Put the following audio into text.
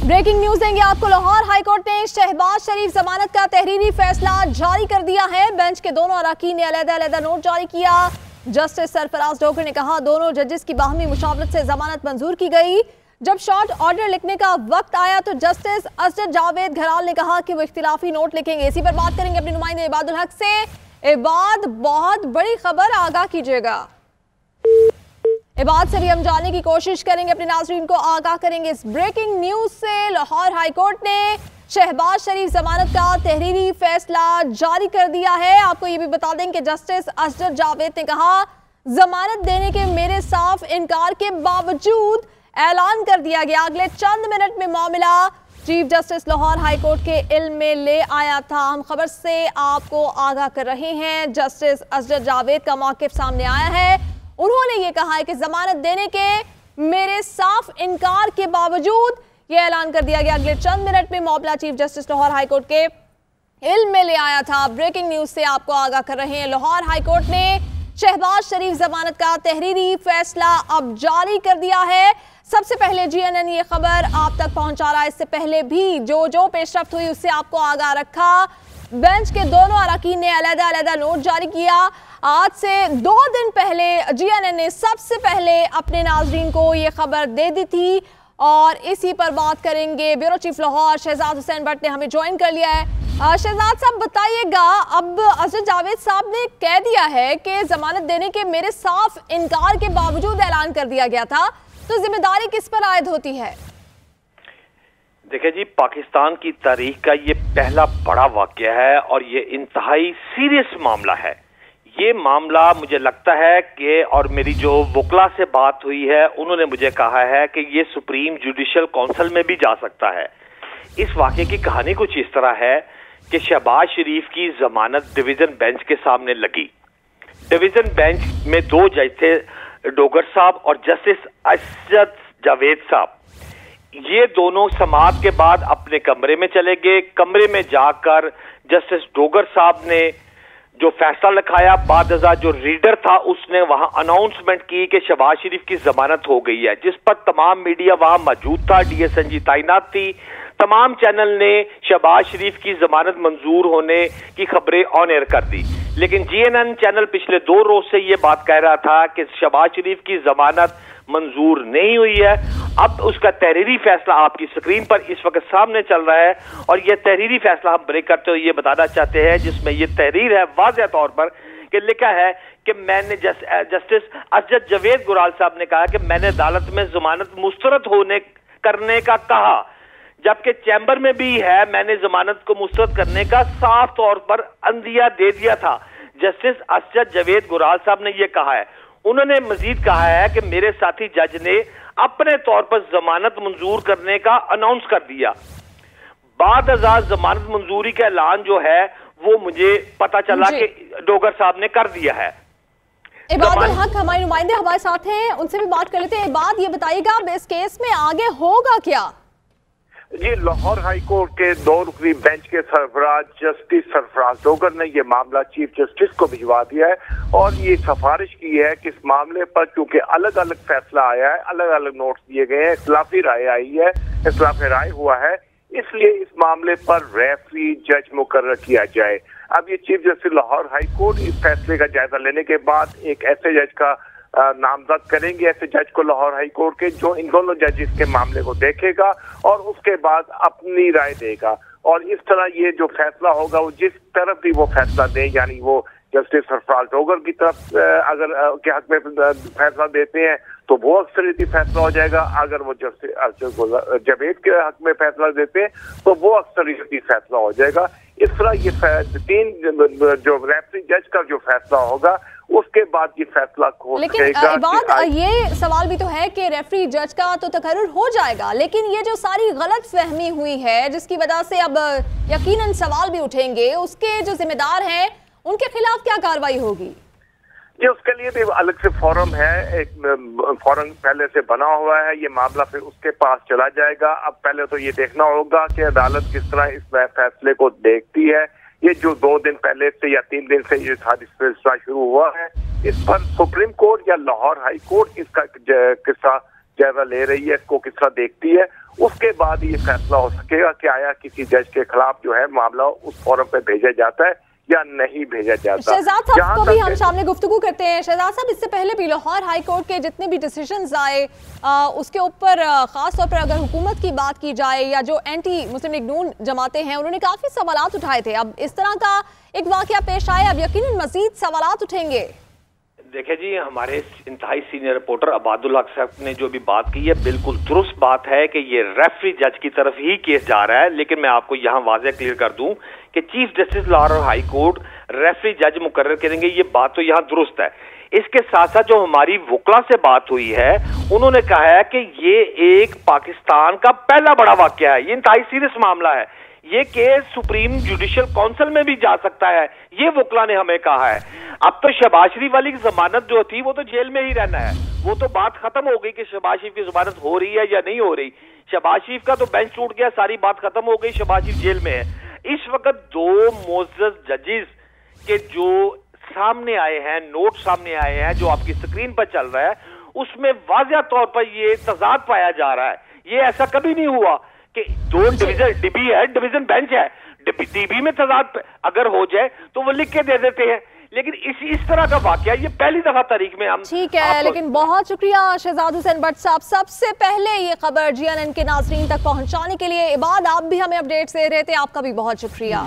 Breaking news देंगे आपको। Lahore high court ने शहबाज शरीफ जमानत का तहरीरी फैसला जारी कर दिया है। बेंच के दोनों अराकीन ने अलग-अलग नोट जारी किया। जस्टिस सरफराज डोगर ने कहा दोनों जजेस की बाहमी मुशावरत से जमानत मंजूर की गई। जब शॉर्ट ऑर्डर लिखने का वक्त आया तो जस्टिस असद जावेद घराल ने कहा कि वो इख्तिलाफी नोट लिखेंगे। इसी पर बात करेंगे अपने नुमाइंदे इबादुल हक से। इबाद, बहुत बड़ी खबर, आगाह कीजिएगा। इबाद से भी हम जानने की कोशिश करेंगे, अपने नाज़रीन को आगाह करेंगे इस ब्रेकिंग न्यूज से। लाहौर हाईकोर्ट ने शहबाज शरीफ जमानत का तहरीरी फैसला जारी कर दिया है। आपको ये भी बता दें कि जस्टिस असद जावेद ने कहा जमानत देने के मेरे साफ इनकार के बावजूद ऐलान कर दिया गया। अगले चंद मिनट में मामला चीफ जस्टिस लाहौर हाईकोर्ट के इल्म में ले आया था। हम खबर से आपको आगाह कर रहे हैं। जस्टिस असद जावेद का मौक़िफ़ सामने आया है। उन्होंने ये कहा है कि जमानत देने के मेरे साफ इनकार के बावजूद ये ऐलान कर दिया गया। अगले चंद मिनट में मामला चीफ जस्टिस लाहौर हाईकोर्ट के इल्म में ले आया था। ब्रेकिंग न्यूज से आपको आगाह कर रहे हैं। लाहौर हाईकोर्ट ने शहबाज शरीफ जमानत का तहरीरी फैसला अब जारी कर दिया है। सबसे पहले GNN ये खबर आप तक पहुंचा रहा है। इससे पहले भी जो पेशरफ्त हुई उससे आपको आगाह रखा। बेंच के दोनों अराकीन ने अलग-अलग नोट जारी किया। आज से 2 दिन पहले GNN ने सबसे पहले अपने नाजरीन को ये खबर दे दी थी और इसी पर बात करेंगे। ब्यूरो चीफ लाहौर शहजाद हुसैन भट्ट ने हमें ज्वाइन कर लिया है। शहजाद साहब बताइएगा, अब असद जावेद साहब ने कह दिया है कि जमानत देने के मेरे साफ इनकार के बावजूद ऐलान कर दिया गया था, तो जिम्मेदारी किस पर आयद होती है? देखिए जी, पाकिस्तान की तारीख का ये पहला बड़ा वाकया है और ये इंतहाई सीरियस मामला है। ये मामला मुझे लगता है कि, और मेरी जो वकला से बात हुई है उन्होंने मुझे कहा है कि ये सुप्रीम जुडिशल काउंसिल में भी जा सकता है। इस वाकये की कहानी कुछ इस तरह है कि शहबाज शरीफ की जमानत डिवीजन बेंच के सामने लगी। डिवीजन बेंच में 2 जज थे, डोगर साहब और जस्टिस असद जावेद साहब। ये दोनों समाअत के बाद अपने कमरे में चले गए। कमरे में जाकर जस्टिस डोगर साहब ने जो फैसला लिखाया, बाद जो रीडर था उसने वहां अनाउंसमेंट की कि शहबाज शरीफ की जमानत हो गई है, जिस पर तमाम मीडिया वहां मौजूद था, DSNG तैनात थी। तमाम चैनल ने शहबाज शरीफ की जमानत मंजूर होने की खबरें ऑन एयर कर दी। लेकिन GNN चैनल पिछले 2 रोज से ये बात कह रहा था कि शहबाज शरीफ की जमानत मंजूर नहीं हुई है। अब उसका तहरीरी फैसला आपकी स्क्रीन पर इस वक्त सामने चल रहा है और यह तहरीरी फैसला हम ब्रेक करते हुए ये बताना चाहते हैं, जिसमें यह तहरीर है वाज़ेह तौर पर कि लिखा है कि मैंने जस्टिस असद जावेद घराल साहब ने कहा कि मैंने अदालत में जमानत मुस्तरद करने का कहा, जबकि चैम्बर में भी है मैंने जमानत को मुस्तरद करने का साफ तौर पर अंदिया दे दिया था। जस्टिस असद जावेद घराल साहब ने यह कहा है। उन्होंने मजीद कहा है कि मेरे साथी जज ने अपने तौर पर जमानत मंजूर करने का अनाउंस कर दिया। बाद जमानत मंजूरी का ऐलान जो है वो मुझे पता चला कि डोगर साहब ने कर दिया है। इबादुल हक हमारे नुमाइंदे हमारे साथ हैं, उनसे भी बात कर लेते हैं। इबाद, ये बताइएगा अब इस केस में आगे होगा क्या? जी, लाहौर हाई कोर्ट के 2 रुकनी बेंच के सरबराह जस्टिस सरफराज डोगर ने यह मामला चीफ जस्टिस को भिजवा दिया है और ये सिफारिश की है कि इस मामले पर क्योंकि अलग अलग फैसला आया है, अलग अलग नोट्स दिए गए हैं, इख्तिलाफी राय आई है, इख्तिलाफी राय हुआ है, इसलिए इस मामले पर रेफरी जज मुकर्रर किया जाए। अब ये chief justice Lahore high court इस फैसले का जायजा लेने के बाद एक ऐसे जज का नामजद करेंगे, ऐसे जज को लाहौर हाई कोर्ट के, जो इन दोनों जजेस के मामले को देखेगा और उसके बाद अपनी राय देगा। और इस तरह ये जो फैसला होगा वो जिस तरफ भी वो फैसला दे, यानी वो जस्टिस सरफराज डोगर की तरफ अगर के हक में फैसला देते हैं तो वो अक्सरियती फैसला हो जाएगा। अगर वो जस्टिस जावेद के हक में फैसला देते हैं तो वो अक्सरियती फैसला हो जाएगा। इस तरह ये 3 जो रेफरी जज का जो फैसला होगा उसके बाद ये फैसला हो सकेगा। लेकिन ये सवाल भी तो है कि रेफरी जज का तो तकर्रुर हो जाएगा, लेकिन ये जो सारी गलत फहमी हुई है जिसकी वजह से अब यकीनन सवाल भी उठेंगे, उसके जो जिम्मेदार हैं उनके खिलाफ क्या कार्रवाई होगी? जी, उसके लिए भी अलग से फोरम है, एक फोरम पहले से बना हुआ है। ये मामला फिर उसके पास चला जाएगा। अब पहले तो ये देखना होगा कि अदालत किस तरह इस फैसले को देखती है। ये जो 2 दिन पहले से या 3 दिन से ये सारी सिलसिला शुरू हुआ है, इस पर सुप्रीम कोर्ट या लाहौर हाई कोर्ट इसका किस्सा जायजा ले रही है, इसको किस तरह देखती है, उसके बाद ये फैसला हो सकेगा कि आया किसी जज के खिलाफ जो है मामला उस फोरम पे भेजा जाता है या नहीं भेजा जाता। शहजाद साहब को भी हम सामने गुफ्तगू करते हैं। शहजाद साहब, इससे पहले भी लाहौर हाई कोर्ट के जितने भी डिसीजंस आए उसके ऊपर खास तौर पर अगर हुकूमत की बात की जाए या जो एंटी मुस्लिम लीग नून जमाते हैं उन्होंने काफी सवालात उठाए थे। अब इस तरह का एक वाकया पेश आया, अब यकीनन मजीद सवालात उठेंगे। देखिए जी, हमारे इंतहाई सीनियर रिपोर्टर अबादुल हक साहब ने जो भी बात की है बिल्कुल दुरुस्त बात है कि ये रेफरी जज की तरफ ही केस जा रहा है। लेकिन मैं आपको यहाँ वाज़ेह क्लियर कर दूं कि chief justice Lahore high court referee जज मुकर्रर करेंगे, ये बात तो यहाँ दुरुस्त है। इसके साथ साथ जो हमारी वकला से बात हुई है उन्होंने कहा है कि ये एक पाकिस्तान का पहला बड़ा वाकया है, ये इंतहाई सीरियस मामला है, ये केस सुप्रीम जुडिशियल काउंसिल में भी जा सकता है, ये वकला ने हमें कहा है। अब तो शहबाज शरीफ वाली की जमानत जो थी वो तो जेल में ही रहना है, वो तो बात खत्म हो गई कि शहबाज शरीफ की जमानत हो रही है या नहीं हो रही। शहबाज शरीफ का तो बेंच टूट गया, सारी बात खत्म हो गई, शहबाज शरीफ जेल में है। इस वक्त दो मोअज़्ज़ज़ जजेस के जो सामने आए हैं, नोट सामने आए हैं जो आपकी स्क्रीन पर चल रहा है, उसमें वाज़ेह तौर पर ये तजाद पाया जा रहा है। ये ऐसा कभी नहीं हुआ कि दो डिवीजन डीबी है, डिवीजन बेंच है, डीबी में तजाद अगर हो जाए तो वो लिख के दे देते हैं, लेकिन इस तरह का वाकया ये पहली दफा तारीख में हम। ठीक है, लेकिन बहुत शुक्रिया शहजाद हुसैन भट्ट साहब, सबसे पहले ये खबर GNN के नाज़रीन तक पहुंचाने के लिए। इबाद, आप भी हमें अपडेट्स दे रहे थे, आपका भी बहुत शुक्रिया।